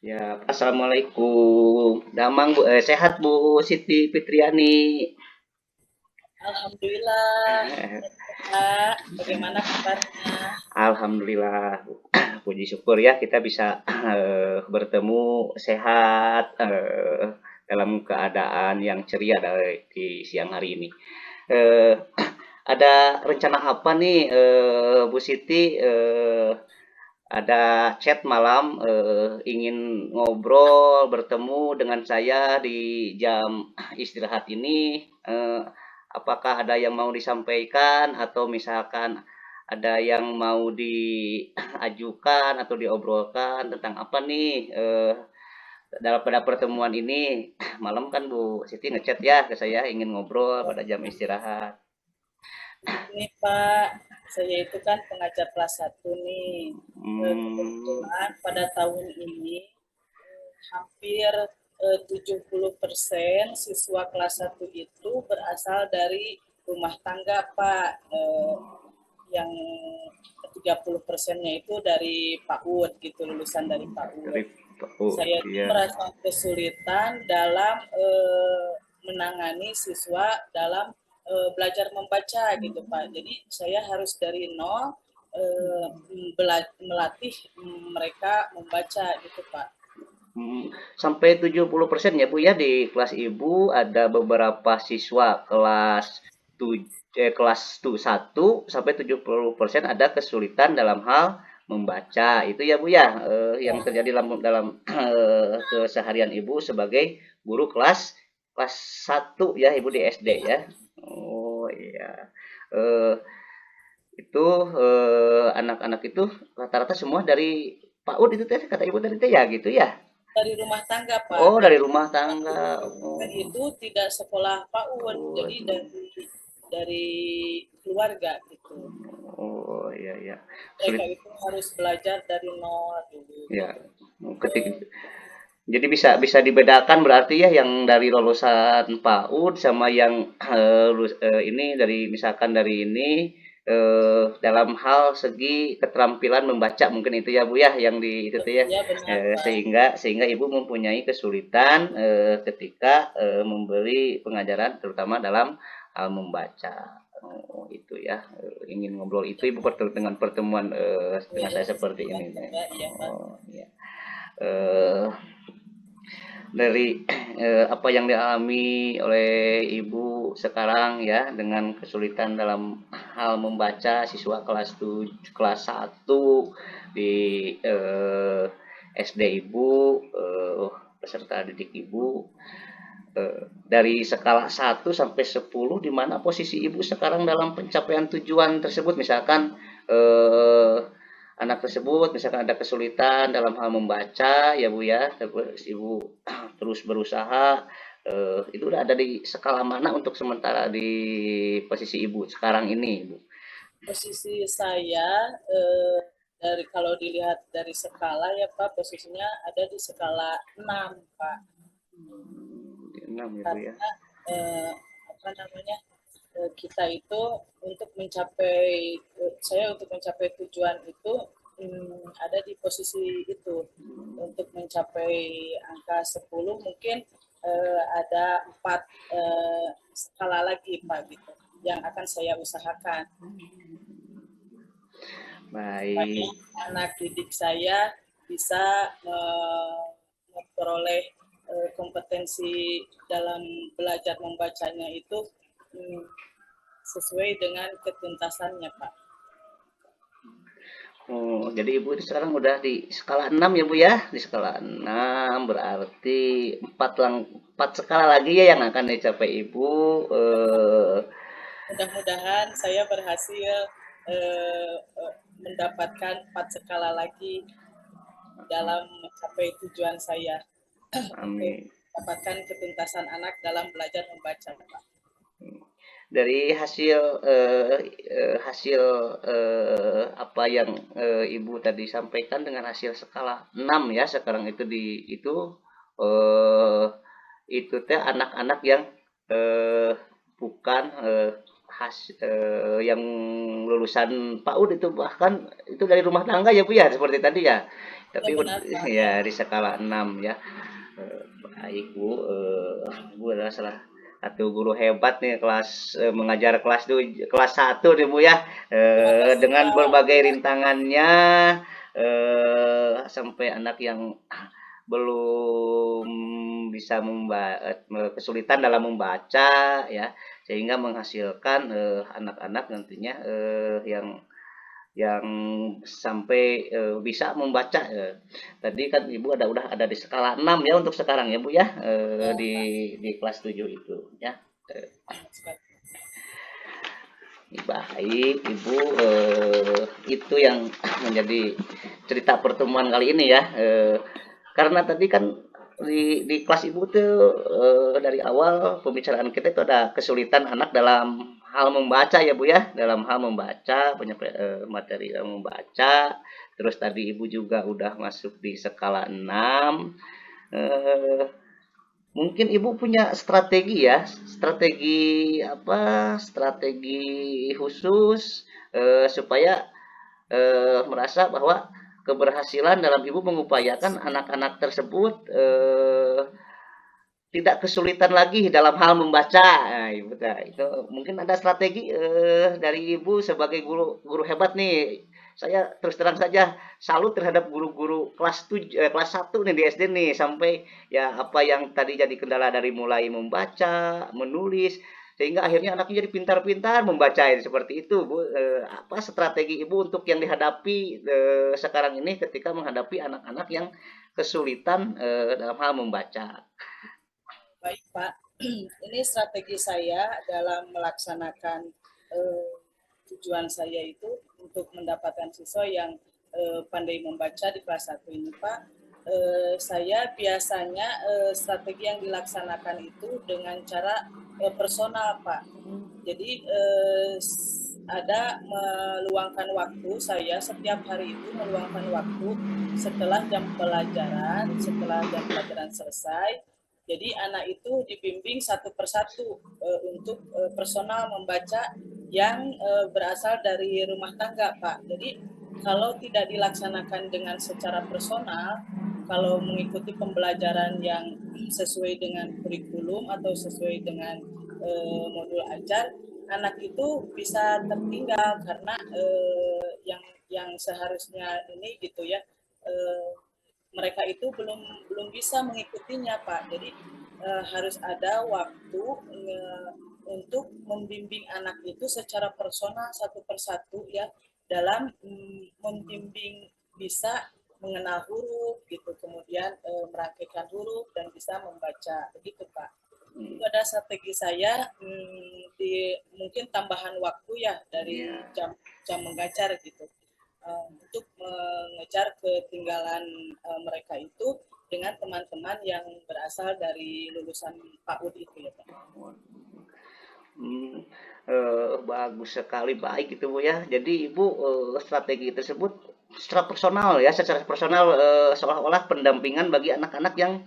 Ya, assalamualaikum. Damang Bu, sehat Bu Siti Fitriani. Alhamdulillah, Kak. Bagaimana kabarnya? Alhamdulillah, puji syukur ya kita bisa bertemu sehat dalam keadaan yang ceria di siang hari ini. Eh, ada rencana apa nih Bu Siti? Ada chat malam ingin ngobrol bertemu dengan saya di jam istirahat ini. Apakah ada yang mau disampaikan atau misalkan ada yang mau diajukan atau diobrolkan tentang apa nih dalam pada pertemuan ini malam kan Bu Siti ngechat ya ke saya ingin ngobrol pada jam istirahat. Begini, Pak. Saya itu kan pengajar kelas 1 nih. Hmm, Kebetulan pada tahun ini hampir 70% siswa kelas 1 itu berasal dari rumah tangga, Pak. Yang 30%-nya itu dari PAUD gitu, lulusan dari PAUD. dari oh Saya itu iya. merasa kesulitan dalam menangani siswa dalam belajar membaca gitu Pak. Jadi saya harus dari nol melatih mereka membaca gitu Pak. Sampai 70% ya Bu ya di kelas Ibu ada beberapa siswa kelas 1 sampai 70% ada kesulitan dalam hal membaca. Itu ya Bu ya yang terjadi dalam dalam keseharian Ibu sebagai guru kelas 1 ya Ibu di SD ya. Oh iya. Eh, itu anak-anak itu rata-rata semua dari PAUD itu teh kata Ibu tadi teh ya gitu ya. Dari rumah tangga Pak. Oh, dari Jadi rumah satu tangga. keluarga Oh, itu tidak sekolah PAUD. oh, Jadi dari keluarga gitu. oh, iya, iya. Mereka Sulit, itu harus belajar dari nol dulu ya. gitu. Ketik, jadi bisa bisa dibedakan berarti ya yang dari lulusan PAUD sama yang ini dari misalkan dari ini dalam hal segi keterampilan membaca mungkin itu ya Bu ya yang di itu tuh ya. Ya benar Pak. Sehingga sehingga Ibu mempunyai kesulitan ketika memberi pengajaran terutama dalam hal membaca. Oh, itu ya. Ingin ngobrol itu Ibu dengan pertemuan dengan Iya, saya seperti silakan ini. Pak. Iya Pak. Oh, ya. Eh, dari apa yang dialami oleh ibu sekarang ya dengan kesulitan dalam hal membaca siswa kelas 1 di SD ibu peserta didik ibu dari skala 1 sampai 10 di mana posisi ibu sekarang dalam pencapaian tujuan tersebut misalkan eh, anak tersebut misalkan ada kesulitan dalam hal membaca ya Bu ya terus ibu terus berusaha itu udah ada di skala mana untuk sementara di posisi ibu sekarang ini Bu? Posisi saya dari kalau dilihat dari skala ya Pak, posisinya ada di skala 6 Pak. Di 6 ya Bu ya. Karena eh, apa namanya kita itu untuk mencapai saya untuk mencapai tujuan itu ada di posisi itu untuk mencapai angka 10 mungkin ada 4 skala lagi Pak gitu yang akan saya usahakan supaya Baik. anak didik saya bisa memperoleh kompetensi dalam belajar membacanya itu mm, sesuai dengan ketuntasannya, Pak. Oh, jadi Ibu itu sekarang udah di skala 6 ya Bu ya? Di skala 6 berarti 4 skala lagi ya yang akan dicapai Ibu. Eh, Mudah-mudahan saya berhasil mendapatkan 4 skala lagi dalam mencapai tujuan saya untuk amin. mendapatkan ketuntasan anak dalam belajar membaca, Pak. Dari hasil apa yang Ibu tadi sampaikan dengan hasil skala 6 ya sekarang itu di eh, itu teh anak-anak yang bukan yang lulusan PAUD itu bahkan itu dari rumah tangga ya Bu ya seperti tadi ya. Ya Tapi benar Pak, ya. ya di skala 6 ya. Baik Bu, Bu adalah salah satu guru hebat nih mengajar kelas 1 nih Bu ya. Terima kasih Dengan Pak. berbagai Ya, rintangannya sampai anak yang belum bisa kesulitan dalam membaca ya sehingga menghasilkan anak-anak nantinya yang sampai bisa membaca. Tadi kan Ibu udah ada di skala 6 ya untuk sekarang ya Bu ya, ya Pak. di kelas 7 itu ya. Benar sekali. Baik Ibu, itu yang menjadi cerita pertemuan kali ini ya. Karena tadi kan di kelas Ibu tuh dari awal pembicaraan kita itu ada kesulitan anak dalam hal membaca ya Bu ya, dalam hal membaca, materi dalam membaca. Terus tadi Ibu juga udah masuk di skala 6. Eh, Mungkin Ibu punya strategi ya, strategi apa, strategi khusus supaya merasa bahwa keberhasilan dalam Ibu mengupayakan anak-anak tersebut tidak kesulitan lagi dalam hal membaca. Nah, Ibu, nah, itu mungkin ada strategi dari Ibu sebagai guru guru hebat nih. Saya terus terang saja salut terhadap guru-guru kelas 1 nih di SD nih sampai ya apa yang tadi jadi kendala dari mulai membaca, menulis sehingga akhirnya anaknya jadi pintar-pintar membaca seperti itu Bu. Apa strategi Ibu untuk yang dihadapi sekarang ini ketika menghadapi anak-anak yang kesulitan dalam hal membaca? Baik Pak. Ini strategi saya dalam melaksanakan eh, tujuan saya itu untuk mendapatkan siswa yang pandai membaca di kelas 1 ini Pak. Saya biasanya strategi yang dilaksanakan itu dengan cara personal Pak. Jadi ada meluangkan waktu, saya setiap hari itu meluangkan waktu setelah jam pelajaran selesai. Jadi anak itu dibimbing satu persatu untuk personal membaca yang berasal dari rumah tangga, Pak. Jadi kalau tidak dilaksanakan dengan secara personal, kalau mengikuti pembelajaran yang sesuai dengan kurikulum atau sesuai dengan modul ajar, anak itu bisa tertinggal karena yang seharusnya ini gitu ya, mereka itu belum bisa mengikutinya Pak. Jadi harus ada waktu untuk membimbing anak itu secara personal satu persatu ya dalam membimbing bisa mengenal huruf gitu, kemudian merangkaikan huruf dan bisa membaca begitu Pak. Itu ada strategi saya di mungkin tambahan waktu ya dari Ya. jam mengajar gitu. Untuk mengejar ketinggalan mereka itu dengan teman-teman yang berasal dari lulusan PAUD itu ya Pak. Hmm, bagus sekali, baik itu Bu ya. Jadi Ibu strategi tersebut secara personal seolah-olah pendampingan bagi anak-anak yang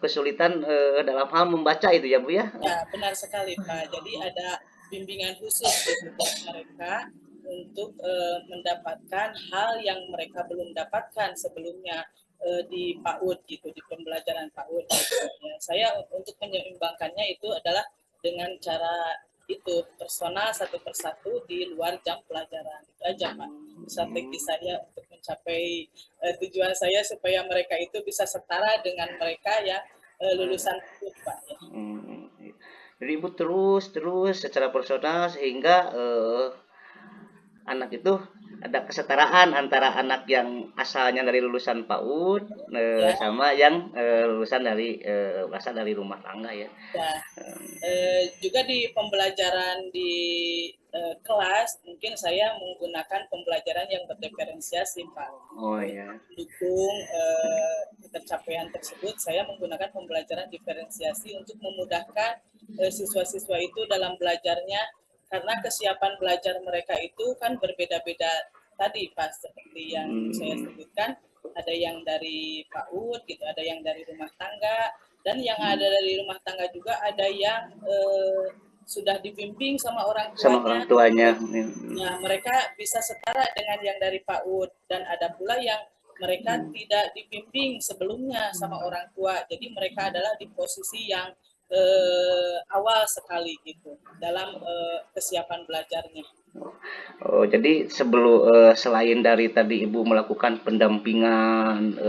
kesulitan dalam hal membaca itu ya Bu ya. Ya benar sekali Pak. Jadi ada bimbingan khusus gitu buat mereka untuk mendapatkan hal yang mereka belum dapatkan sebelumnya di PAUD gitu, di pembelajaran PAUD. Gitu. Ya, saya untuk menyeimbangkannya itu adalah dengan cara itu personal satu persatu di luar jam pelajaran. Itu aja Pak strategi saya untuk mencapai tujuan saya supaya mereka itu bisa setara dengan mereka yang lulusan PAUD Pak ya. Jadi Ibu terus terus secara personal sehingga anak itu ada kesetaraan antara anak yang asalnya dari lulusan PAUD Ya, sama yang lulusan dari berasal dari rumah tangga ya. ya. Juga di pembelajaran di kelas mungkin saya menggunakan pembelajaran yang berdiferensiasi Pak. Oh Untuk ya. mendukung pencapaian tersebut saya menggunakan pembelajaran diferensiasi untuk memudahkan siswa-siswa itu dalam belajarnya karena kesiapan belajar mereka itu kan berbeda-beda tadi Pak seperti yang saya sebutkan, ada yang dari PAUD gitu, ada yang dari rumah tangga, dan yang ada dari rumah tangga juga ada yang sudah dibimbing sama orang sama orang tuanya, tuanya. ya mereka bisa setara dengan yang dari PAUD, dan ada pula yang mereka tidak dibimbing sebelumnya sama orang tua, jadi mereka adalah di posisi yang awal sekali gitu dalam kesiapan belajarnya. Oh, jadi sebelum selain dari tadi Ibu melakukan pendampingan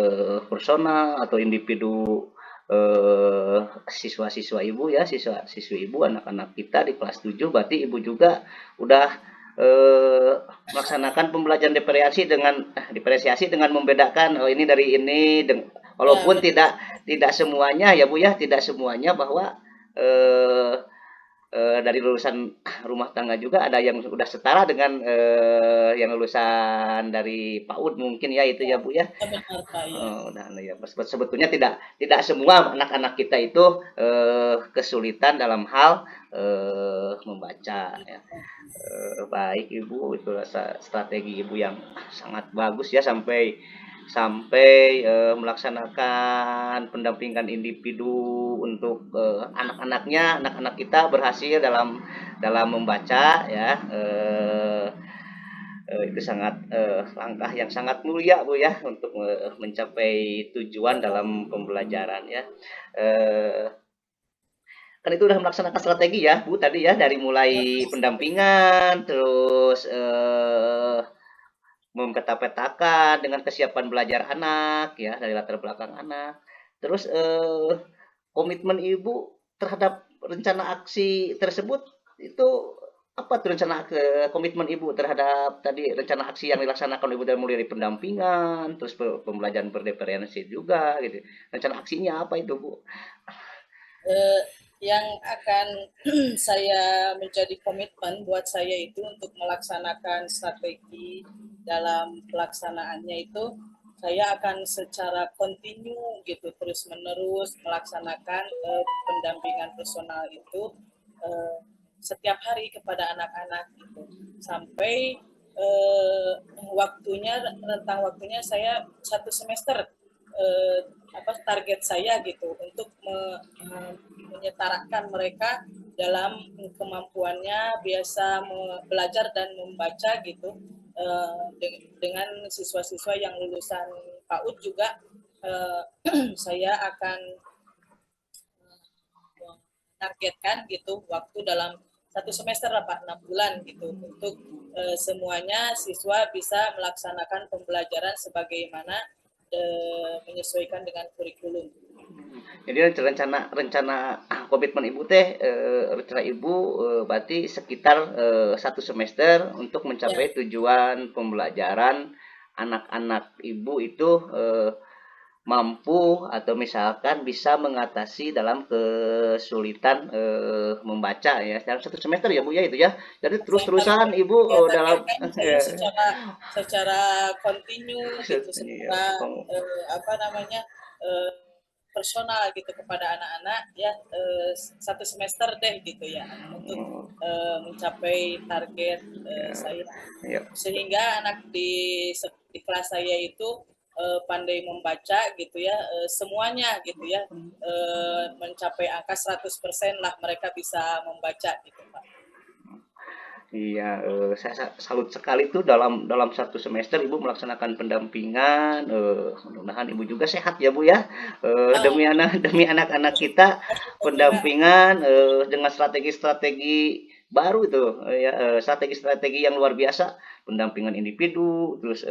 personal atau individu siswa-siswa Ibu ya, siswa-siswi Ibu, anak-anak kita di kelas 7, berarti Ibu juga udah melaksanakan pembelajaran diferensiasi dengan membedakan oh ini dari ini Ya, walaupun betul. tidak semuanya ya Bu ya, tidak semuanya bahwa eh, dari lulusan rumah tangga juga ada yang sudah setara dengan yang lulusan dari PAUD mungkin ya itu ya Bu ya. Ya, benar Pak, ya. Dan ya sebetulnya tidak semua anak-anak kita itu kesulitan dalam hal membaca ya. Baik Ibu, itu rasa strategi Ibu yang sangat bagus ya sampai sampai melaksanakan pendampingan individu untuk anak-anaknya, anak-anak kita berhasil dalam dalam membaca ya. Itu sangat langkah yang sangat mulia Bu ya untuk mencapai tujuan dalam pembelajaran ya. Eh, kan itu udah melaksanakan strategi ya Bu tadi ya dari Ya, mulai pendampingan terus mempeta-petakan dengan kesiapan belajar anak ya dari latar belakang anak. Terus komitmen Ibu terhadap rencana aksi tersebut itu apa tuh rencana komitmen Ibu terhadap tadi rencana aksi yang dilaksanakan Ibu dari mulai dari pendampingan, terus pembelajaran berdiferensi juga gitu. Rencana aksinya apa itu Bu? eh, yang akan saya menjadi komitmen buat saya itu untuk melaksanakan strategi dalam pelaksanaannya itu, saya akan secara kontinu gitu terus menerus melaksanakan pendampingan personal itu eh, setiap hari kepada anak-anak gitu sampai waktunya, rentang waktunya saya 1 semester, eh, apa target saya gitu untuk menyetarakan mereka dalam kemampuannya biasa belajar dan membaca gitu, dengan siswa-siswa yang lulusan PAUD juga saya akan targetkan gitu waktu dalam 1 semester lah Pak, 6 bulan gitu untuk semuanya siswa bisa melaksanakan pembelajaran sebagaimana menyesuaikan dengan kurikulum. Jadi rencana rencana komitmen Ibu teh rencana Ibu berarti sekitar 1 semester untuk Ya, mencapai tujuan pembelajaran anak-anak Ibu itu mampu atau misalkan bisa mengatasi dalam kesulitan membaca ya dalam 1 semester ya Bu ya itu ya. Jadi terus-terusan Ibu ya dalam targetkan saya secara secara kontinu gitu, ya, secara apa namanya, eh, personal gitu kepada anak-anak ya, 1 semester deh gitu ya untuk mencapai target saya, ya, sehingga anak di kelas saya itu pandai membaca gitu ya, semuanya gitu ya, mencapai angka 100% lah mereka bisa membaca gitu Pak. iya, saya salut sekali tuh dalam dalam 1 semester Ibu melaksanakan pendampingan, mudah-mudahan Ibu juga sehat ya Bu ya, Oh, demi anak demi anak-anak kita Pak. pendampingan dengan strategi-strategi baru itu, ya, strategi-strategi yang luar biasa, pendampingan individu, terus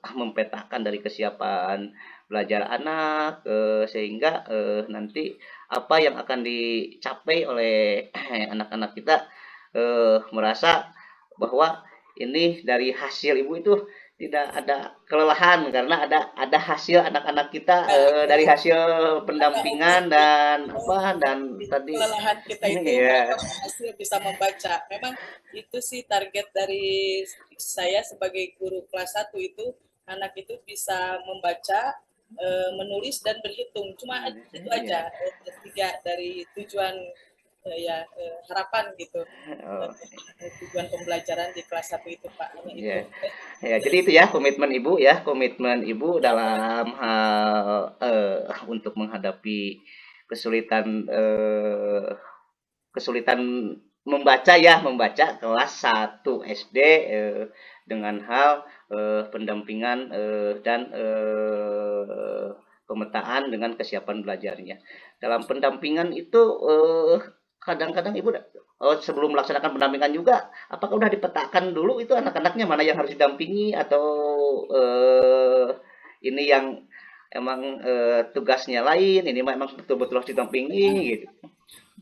mempetakan dari kesiapan belajar anak, sehingga nanti apa yang akan dicapai oleh anak-anak kita merasa bahwa ini dari hasil ibu itu tidak ada kelelahan karena ada hasil anak-anak kita Ya, dari ya. hasil Karena pendampingan dan apa dan di tadi kelelahan kita itu ya mereka berhasil bisa membaca. Memang itu sih target dari saya sebagai guru kelas 1 itu, anak itu bisa membaca, menulis dan berhitung. Cuma itu ya, aja 3 dari tujuan, ya harapan gitu. oh, Tujuan pembelajaran di kelas 1 itu Pak, hanya itu. ya. Ya, jadi itu ya komitmen Ibu ya, komitmen Ibu Ya, dalam hal untuk menghadapi kesulitan kesulitan membaca kelas 1 SD dengan hal pendampingan dan pemetaan dengan kesiapan belajarnya. Dalam pendampingan itu kadang-kadang Ibu sebelum melaksanakan pendampingan juga, apakah udah dipetakan dulu itu anak-anaknya mana yang harus didampingi atau ini yang emang tugasnya lain, ini memang betul-betul harus didampingi gitu.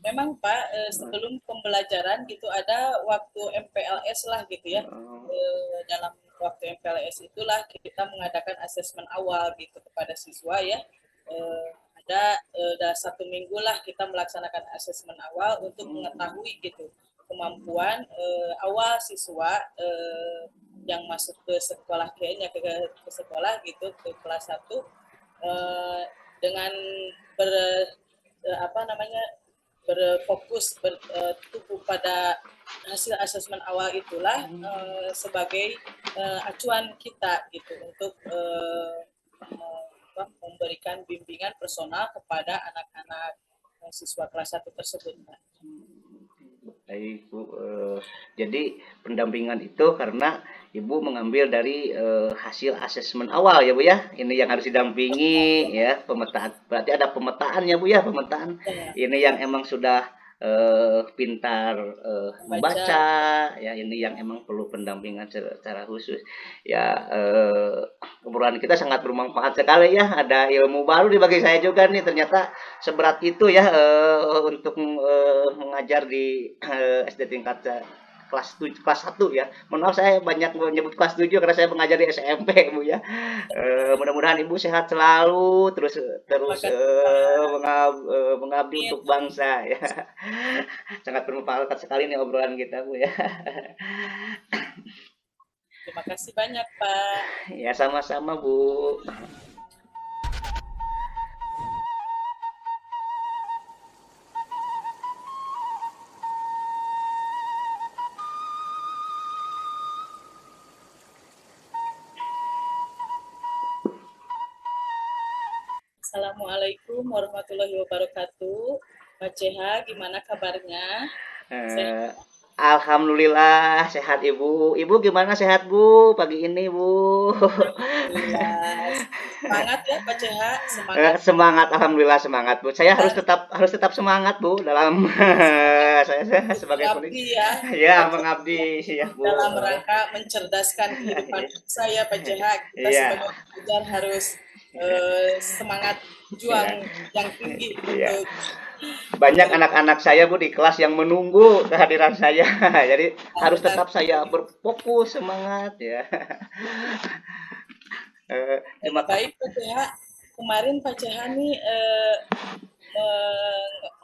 Memang Pak, sebelum pembelajaran gitu ada waktu MPLS lah gitu ya. Dalam waktu MPLS itulah kita mengadakan asesmen awal gitu kepada siswa ya. Ada udah 1 minggu lah kita melaksanakan asesmen awal untuk mengetahui gitu kemampuan awal siswa yang masuk ke sekolah kayaknya ke sekolah gitu ke kelas 1 dengan berfokus bertumpu pada hasil asesmen awal itulah sebagai acuan kita gitu untuk memberikan bimbingan personal kepada anak-anak siswa kelas 1 tersebut. Baik, Bu. Jadi pendampingan itu karena Ibu mengambil dari hasil asesmen awal ya Bu ya. Ini yang harus didampingi ya, pemetaan. Berarti ada pemetaan ya Bu ya, pemetaan. Ini yang emang sudah pintar membaca ya, ini yang emang perlu pendampingan secara khusus. Ya obrolan kita sangat bermanfaat sekali ya. Ada ilmu baru di bagi saya juga nih, ternyata seberat itu ya untuk mengajar di SD tingkat kelas 1 ya. Mohon maaf saya banyak menyebut kelas 7 karena saya mengajar di SMP Bu ya. Mudah-mudahan Ibu sehat selalu, terus mengabdi untuk bangsa ya. Sangat bermanfaat sekali nih obrolan kita Bu ya. Terima kasih banyak Pak. Ya sama-sama Bu. Assalamualaikum warahmatullahi wabarakatuh. Pak CH, gimana kabarnya? Alhamdulillah sehat Ibu. Ibu gimana, sehat Bu pagi ini Bu? Alhamdulillah. Semangat ya Pak CH, semangat. Semangat, alhamdulillah semangat Bu. Saya harus tetap semangat Bu dalam saya sebagai mengabdi ya. Ya, mengabdi ya Bu. Dalam rangka mencerdaskan kehidupan saya Pak CH. Kita sebagai pengajar harus semangat juang yang tinggi untuk banyak anak-anak saya Bu di kelas yang menunggu kehadiran saya. Jadi harus tetap saya berfokus semangat ya. Baik Pak CH, kemarin Pak CH nih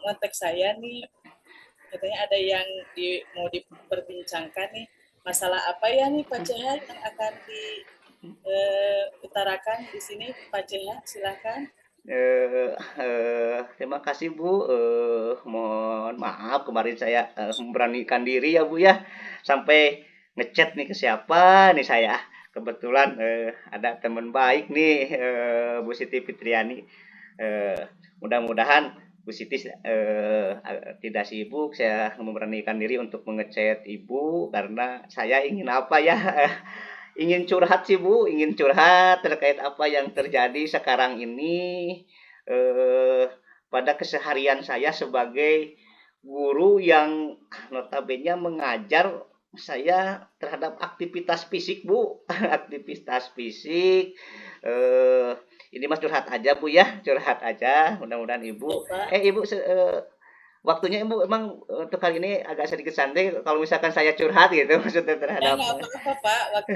ngontek saya nih, katanya ada yang mau diperbincangkan nih, masalah apa ya nih Pak CH yang akan diutarakan di sini Pak CH, silakan. Terima kasih Bu. Mohon maaf kemarin saya memberanikan diri ya Bu ya, sampai ngechat nih ke siapa nih saya. Kebetulan ada teman baik nih Bu Siti Fitriani. Mudah-mudahan Bu Siti tidak sibuk. Saya memberanikan diri untuk mengechat Ibu karena saya ingin apa ya? Ingin curhat sih Bu, ingin curhat terkait apa yang terjadi sekarang ini pada keseharian saya sebagai guru yang notabene mengajar saya terhadap aktivitas fisik Bu. Aktivitas fisik ini mas curhat aja Bu ya, curhat aja, mudah-mudahan Ibu Ibu waktunya Ibu emang untuk kali ini agak sedikit santai kalau misalkan saya curhat gitu maksudnya terhadap nggak apa-apa Pak, waktu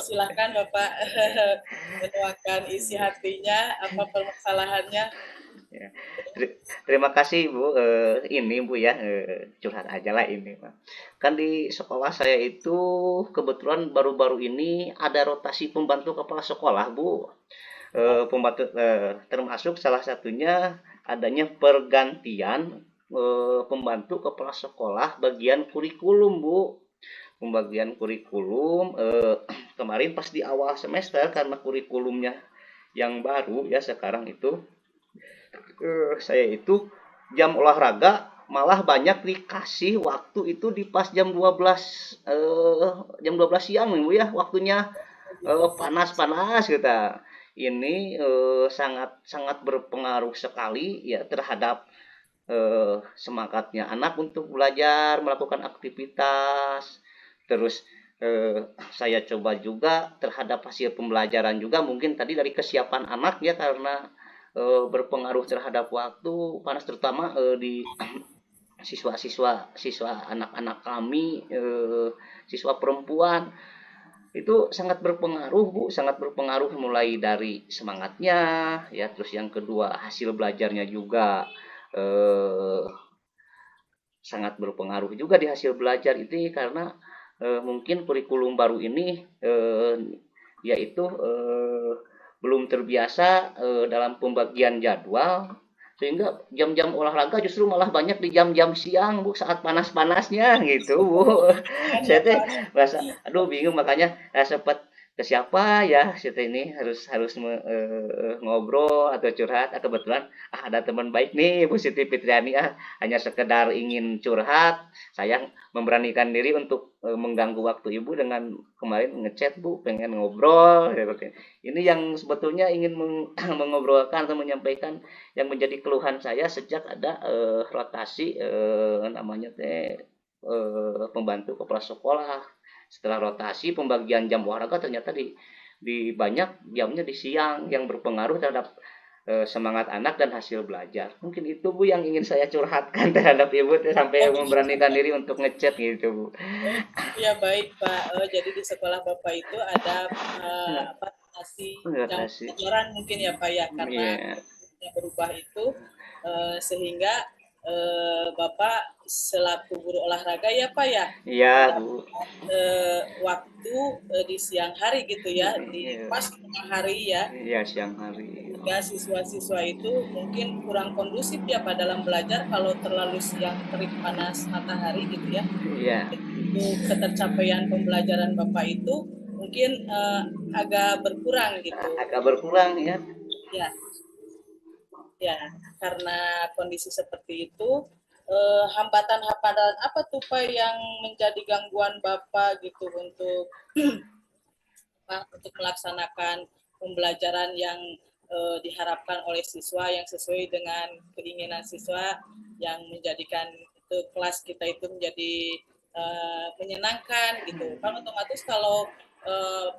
silahkan Bapak menuangkan isi hatinya, apa permasalahannya. Ya. Terima kasih Bu. Ini Bu ya curhat aja lah ini. Kan di sekolah saya itu kebetulan baru-baru ini ada rotasi pembantu kepala sekolah Bu. Pembantu termasuk salah satunya adanya pergantian pembantu kepala sekolah bagian kurikulum Bu. Pembagian kurikulum kemarin pas di awal semester karena kurikulumnya yang baru ya sekarang itu saya itu jam olahraga malah banyak dikasih waktu itu di pas jam 12 siang nih Bu ya, waktunya gitu Pak. panas-panas kita. Ini sangat sangat berpengaruh sekali ya terhadap semangatnya anak untuk belajar, melakukan aktivitas. Terus saya coba juga terhadap hasil pembelajaran juga mungkin tadi dari kesiapan anak ya karena berpengaruh terhadap waktu panas terutama di siswa anak-anak kami siswa perempuan itu sangat berpengaruh Bu, sangat berpengaruh mulai dari semangatnya ya, terus yang kedua hasil belajarnya juga eh, sangat berpengaruh juga di hasil belajar itu karena mungkin kurikulum baru ini yaitu belum terbiasa dalam pembagian jadwal sehingga jam-jam olahraga justru malah banyak di jam-jam siang Bu saat panas-panasnya gitu Bu. Kan ya Saya teh Pak. merasa aduh bingung makanya sempat ke siapa ya saya ini harus harus ngobrol atau curhat atau kebetulan ada teman baik nih Bu Siti Fitriani hanya sekedar ingin curhat, saya memberanikan diri untuk mengganggu waktu ibu dengan kemarin ngechat Bu, pengen ngobrol. Seperti ini yang sebetulnya ingin mengobrolkan atau menyampaikan yang menjadi keluhan saya sejak ada rotasi namanya teh pembantu kepala sekolah. Setelah rotasi pembagian jam olahraga ternyata di banyak jamnya di siang yang berpengaruh terhadap semangat anak dan hasil belajar. Mungkin itu Bu yang ingin saya curhatkan terhadap Ibu sampai Oh begitu. memberanikan diri untuk ngechat gitu Bu. Oh ya baik Pak. Jadi di sekolah Bapak itu ada apa ngasih Terima jam kasih. pelajaran mungkin ya Pak ya karena Iya, yang berubah itu sehingga Bapak selaku guru olahraga ya Pak ya iya Bu. dapat waktu di siang hari gitu ya di Iya, pas tengah hari ya iya siang hari. sehingga siswa-siswa itu mungkin kurang kondusif ya Pak dalam belajar kalau terlalu siang terik panas matahari gitu ya. Iya, Mungkin untuk ketercapaian pembelajaran Bapak itu mungkin agak berkurang gitu. agak berkurang ya. Ya, ya, karena kondisi seperti itu, hambatan-hambatan apa tuh Pak yang menjadi gangguan Bapak gitu untuk untuk melaksanakan pembelajaran yang diharapkan oleh siswa yang sesuai dengan keinginan siswa yang menjadikan itu kelas kita itu menjadi menyenangkan gitu. Kan otomatis kalau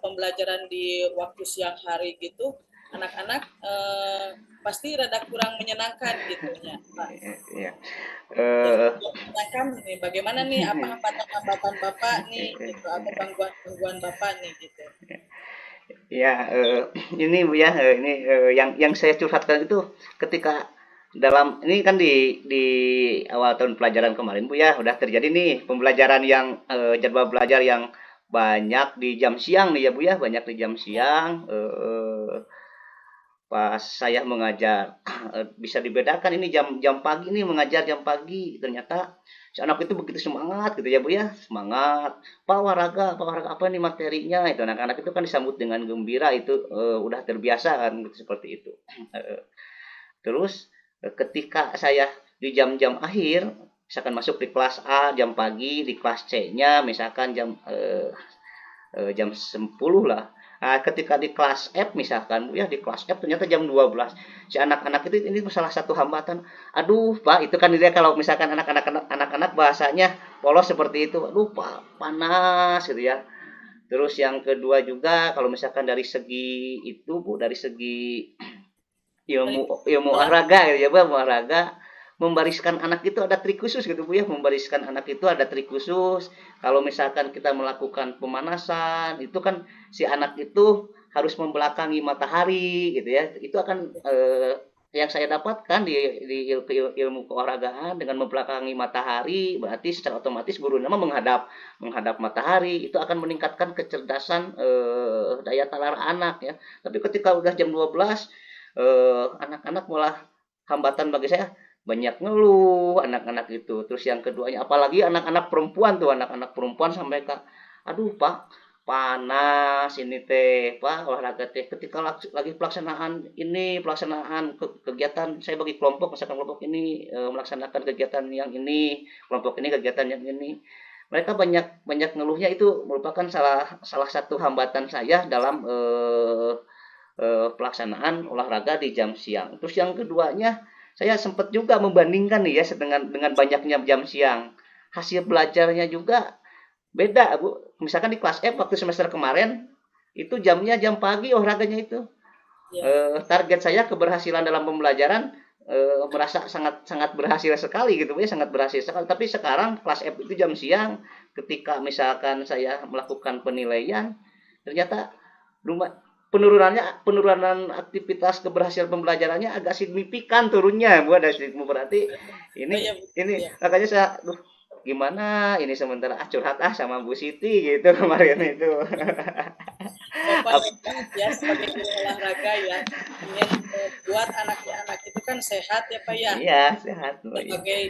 pembelajaran di waktu siang hari gitu, anak-anak pasti rada kurang menyenangkan gitunya, Pak. Iya. Ya, Eh, menyenangkan nih. Bagaimana nih apa hambatan-hambatan Bapak nih gitu atau gangguan-gangguan Bapak nih gitu. ya ini Bu ya, ini yang saya curhatkan itu ketika dalam ini kan di awal tahun pelajaran kemarin Bu ya, udah terjadi nih pembelajaran yang jadwal belajar yang banyak di jam siang nih ya Bu ya, banyak di jam Ya, siang pas saya mengajar bisa dibedakan ini jam pagi nih mengajar jam pagi ternyata si anak itu begitu semangat gitu ya Bu ya semangat Pak olahraga apa nih materinya itu anak-anak itu kan disambut dengan gembira itu udah terbiasa kan gitu, seperti itu. Terus ketika saya di jam-jam akhir misalkan masuk di kelas A jam pagi di kelas C-nya misalkan jam 10 lah. Nah, ketika di kelas F misalkan, ya di kelas F ternyata jam 12. Si anak-anak itu ini salah satu hambatan. Aduh, Pak, itu kan dia kalau misalkan anak-anak bahasanya polos seperti itu. Aduh, Pak, panas gitu ya. Terus yang kedua juga kalau misalkan dari segi itu Bu, dari segi ilmu ilmu sekolah. olahraga gitu ya Bu, olahraga membariskan anak itu ada trik khusus gitu Bu ya, membariskan anak itu ada trik khusus. Kalau misalkan kita melakukan pemanasan, itu kan si anak itu harus membelakangi matahari gitu ya. Itu akan yang saya dapatkan di ilmu keolahragaan dengan membelakangi matahari berarti secara otomatis guru nama menghadap menghadap matahari itu akan meningkatkan kecerdasan daya talar anak ya. Tapi ketika udah jam 12 anak-anak malah hambatan bagi saya banyak ngeluh anak-anak itu. Terus yang keduanya apalagi anak-anak perempuan tuh, anak-anak perempuan sampai ke aduh Pak, panas ini teh apa olahraga teh ketika lagi pelaksanaan kegiatan saya bagi kelompok misalkan kelompok ini melaksanakan kegiatan yang ini kelompok ini kegiatan yang ini mereka banyak banyak ngeluhnya itu merupakan salah salah satu hambatan saya dalam pelaksanaan olahraga di jam siang. Terus yang keduanya, saya sempat juga membandingkan nih ya dengan banyaknya jam siang. Hasil belajarnya juga beda, Bu. Misalkan di kelas F waktu semester kemarin itu jamnya jam pagi olahraganya itu. Ya, Target saya keberhasilan dalam pembelajaran merasa sangat sangat berhasil sekali gitu ya, sangat berhasil sekali. Tapi sekarang kelas F itu jam siang, ketika misalkan saya melakukan penilaian, ternyata penurunan aktivitas keberhasilan pembelajarannya agak signifikan turunnya Bu ada berarti oh ya, ini ya. makanya saya gimana ini sementara curhat sama Bu Siti gitu kemarin itu. Bapak baik banget ya sebagai guru olahraga ya, ingin buat anak-anak itu kan sehat ya Pak ya, Iya sehat Bu ya. berbagai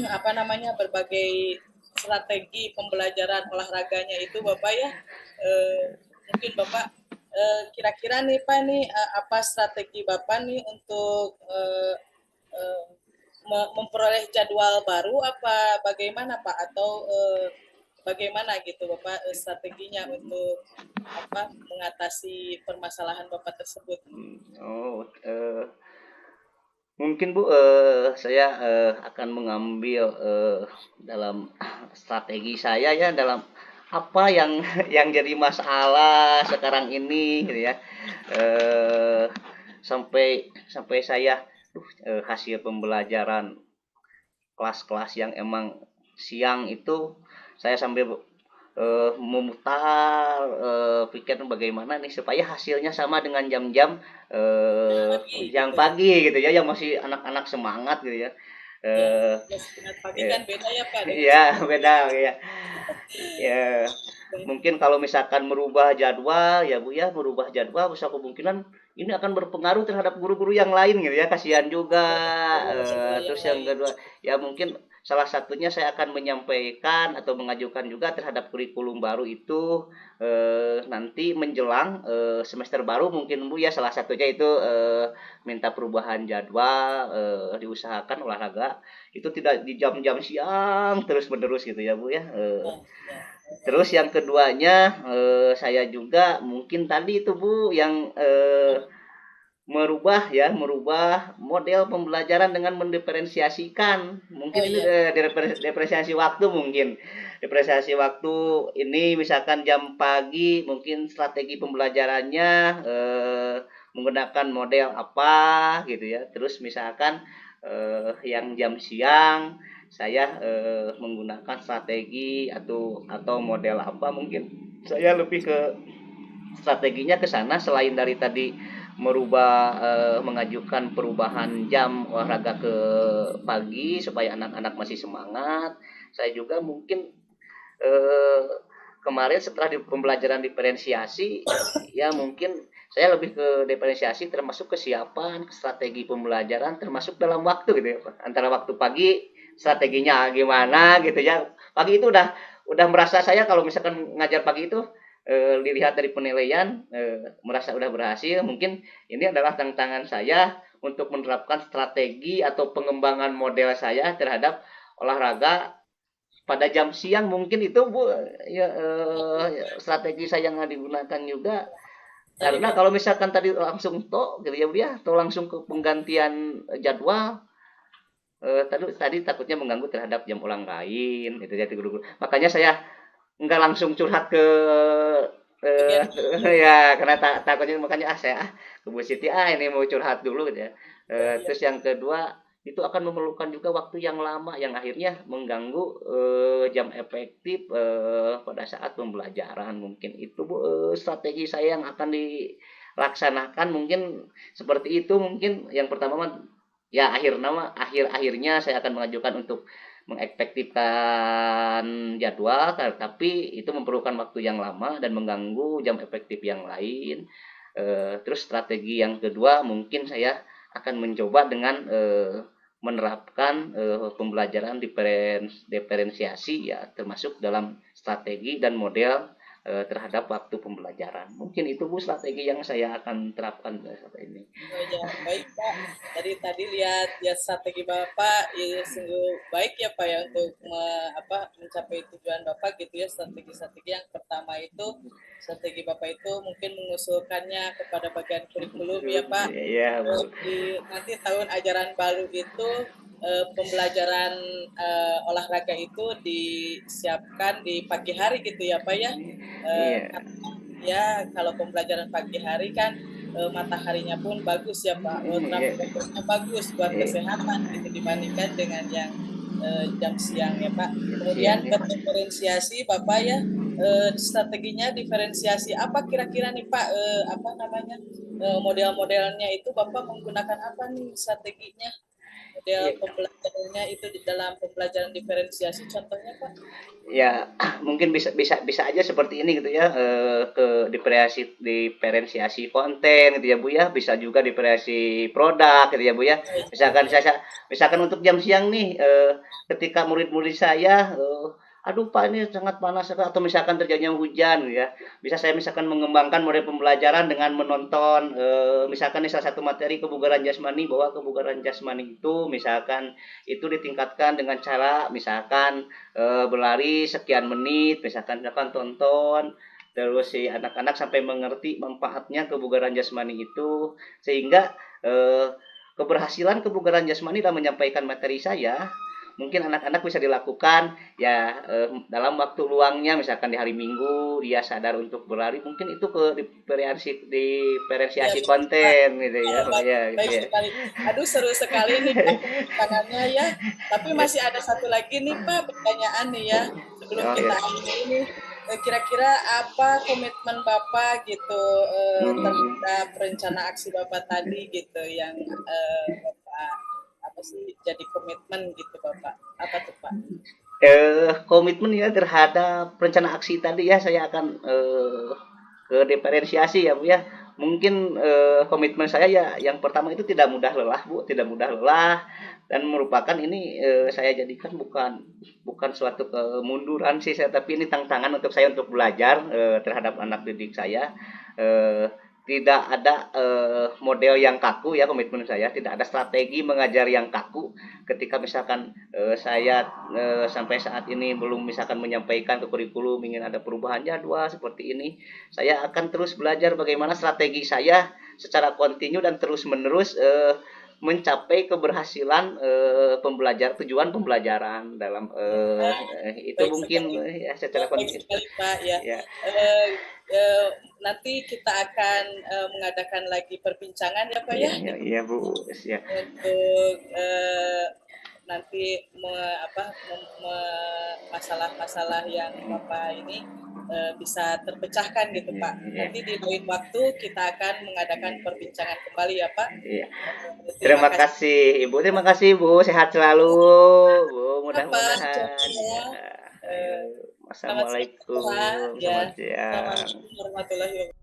apa namanya, berbagai strategi pembelajaran olahraganya itu Bapak ya, mungkin Bapak kira-kira nih Pak nih apa strategi Bapak nih untuk eh, memperoleh jadwal baru apa bagaimana Pak, atau bagaimana gitu Bapak strateginya untuk apa mengatasi permasalahan Bapak tersebut? Oh, mungkin Bu, saya akan mengambil dalam strategi saya ya dalam apa yang yang jadi masalah sekarang ini gitu ya. Eh, sampai sampai saya hasil pembelajaran kelas-kelas yang emang siang itu saya sambil memutar pikir bagaimana nih supaya hasilnya sama dengan jam-jam Yang pagi yang gitu ya. pagi gitu ya yang masih anak-anak semangat gitu ya. Ya, eh kalau semangat pagi eh, kan beda ya Pak dengan ya semangat beda siang. ya. Ya, mungkin kalau misalkan merubah jadwal ya Bu ya, merubah jadwal besar kemungkinan ini akan berpengaruh terhadap guru-guru yang lain gitu ya, kasihan juga. Jadwal yang Terus yang lain. kedua, ya mungkin salah satunya saya akan menyampaikan atau mengajukan juga terhadap kurikulum baru itu nanti menjelang semester baru mungkin Bu ya salah satunya itu minta perubahan jadwal, diusahakan olahraga itu tidak di jam-jam siang terus-menerus gitu ya Bu ya. Ya, ya. Terus yang keduanya saya juga mungkin tadi itu Bu yang merubah model pembelajaran dengan mendiferensiasikan mungkin Oh ini iya, diferensiasi waktu mungkin diferensiasi waktu ini misalkan jam pagi mungkin strategi pembelajarannya menggunakan model apa gitu ya terus misalkan yang jam siang saya menggunakan strategi atau model apa mungkin saya lebih ke strateginya ke sana selain dari tadi merubah mengajukan perubahan jam olahraga ke pagi supaya anak-anak masih semangat. Saya juga mungkin eh, kemarin setelah di pembelajaran diferensiasi ya mungkin saya lebih ke diferensiasi termasuk kesiapan strategi pembelajaran termasuk dalam waktu gitu ya antara waktu pagi strateginya gimana gitu ya pagi itu udah merasa saya kalau misalkan ngajar pagi itu dilihat dari penilaian merasa udah berhasil mungkin ini adalah tantangan saya untuk menerapkan strategi atau pengembangan model saya terhadap olahraga pada jam siang mungkin itu Bu ya strategi saya yang digunakan juga dari karena kalau misalkan tadi langsung gitu ya Bu ya atau langsung ke penggantian jadwal tadi tadi takutnya mengganggu terhadap jam ulang lain itu jadi guru-guru makanya saya nggak langsung curhat ke bagian ya karena takutnya makanya saya ke Bu Siti ini mau curhat dulu gitu ya. ya, ya. Terus yang kedua itu akan memerlukan juga waktu yang lama yang akhirnya mengganggu jam efektif pada saat pembelajaran mungkin itu Bu strategi saya yang akan dilaksanakan mungkin seperti itu mungkin yang pertama ya akhirnya saya akan mengajukan untuk mengefektifkan jadwal, tapi itu memerlukan waktu yang lama dan mengganggu jam efektif yang lain. Terus strategi yang kedua mungkin saya akan mencoba dengan menerapkan pembelajaran diferensiasi ya termasuk dalam strategi dan model terhadap waktu pembelajaran. Mungkin itu Bu strategi yang saya akan terapkan saat ini. Oh ya, baik Pak. Tadi lihat ya strategi Bapak, ya sungguh baik ya Pak ya untuk mencapai tujuan Bapak gitu ya. Strategi-strategi yang pertama itu, strategi Bapak itu mungkin mengusulkannya kepada bagian kurikulum ya Pak. Iya Bu. Nanti tahun ajaran baru itu pembelajaran olahraga itu disiapkan di pagi hari gitu ya Pak ya. Iya. Ya kalau pembelajaran pagi hari kan mataharinya pun bagus ya Pak, Iya. ultravioletnya bagus buat kesehatan gitu dibandingkan dengan yang jam siang ya Pak. Siang Kemudian ya. berdiferensiasi Bapak ya, strateginya diferensiasi apa kira-kira nih Pak, model-modelnya itu Bapak menggunakan apa nih strateginya? Model Iya. pembelajarannya itu di dalam pembelajaran diferensiasi contohnya Pak? Ya mungkin bisa bisa bisa aja seperti ini gitu ya, ke diferensiasi konten gitu ya Bu ya, bisa juga diferensiasi produk gitu ya Bu ya. Misalkan untuk jam siang nih, ketika murid-murid saya, "Aduh Pak ini sangat panas," atau misalkan terjadinya hujan gitu ya, bisa saya misalkan mengembangkan model pembelajaran dengan menonton, misalkan nih salah satu materi kebugaran jasmani, bahwa kebugaran jasmani itu misalkan itu ditingkatkan dengan cara misalkan berlari sekian menit, misalkan tonton, terus si anak-anak sampai mengerti manfaatnya kebugaran jasmani itu, sehingga keberhasilan kebugaran jasmani dalam menyampaikan materi saya mungkin anak-anak bisa dilakukan ya, dalam waktu luangnya, misalkan di hari Minggu dia sadar untuk berlari, mungkin itu Ya, diferensiasi baik, Pak. konten gitu ya, Baik, ya baik gitu ya. sekali. Aduh, seru sekali nih Pak perbincangannya ya. Tapi masih ada satu lagi nih Pak pertanyaan nih ya. Sebelum Oh kita ya. akhiri nih, kira-kira apa komitmen Bapak gitu terhadap rencana aksi Bapak tadi gitu yang Bapak apa sih jadi komitmen gitu Bapak? Apa tuh Pak? Komitmen ya terhadap rencana aksi tadi ya, saya akan ke diferensiasi ya Bu ya. Mungkin komitmen saya ya yang pertama itu tidak mudah lelah Bu, tidak mudah lelah, dan merupakan ini saya jadikan bukan bukan suatu kemunduran sih saya, tapi ini tantangan untuk saya untuk belajar terhadap anak didik saya. Eh, Tidak ada model yang kaku ya, komitmen saya tidak ada strategi mengajar yang kaku. Ketika misalkan saya sampai saat ini belum misalkan menyampaikan ke kurikulum ingin ada perubahan jadwal seperti ini, saya akan terus belajar bagaimana strategi saya secara kontinu dan terus menerus mencapai keberhasilan tujuan pembelajaran dalam Ya, itu baik mungkin sekali. ya Ya, secara baik kontinu sekali Pak ya. ya. Eh, Nanti kita akan mengadakan lagi perbincangan ya Pak Iya, ya iya, iya Bu, ya. untuk nanti masalah-masalah yang Bapak ini bisa terpecahkan gitu Iya, Pak. iya. Nanti di lain waktu kita akan mengadakan perbincangan kembali ya Pak. Iya. Terima Terima kasih kasih Ibu, terima kasih Bu, sehat selalu Bu, Pak. mudah-mudahan ya. Ayo, Selamat siang Pak. Assalamualaikum, Ya, selamat siang. Assalamualaikum warahmatullahi wabarakatuh.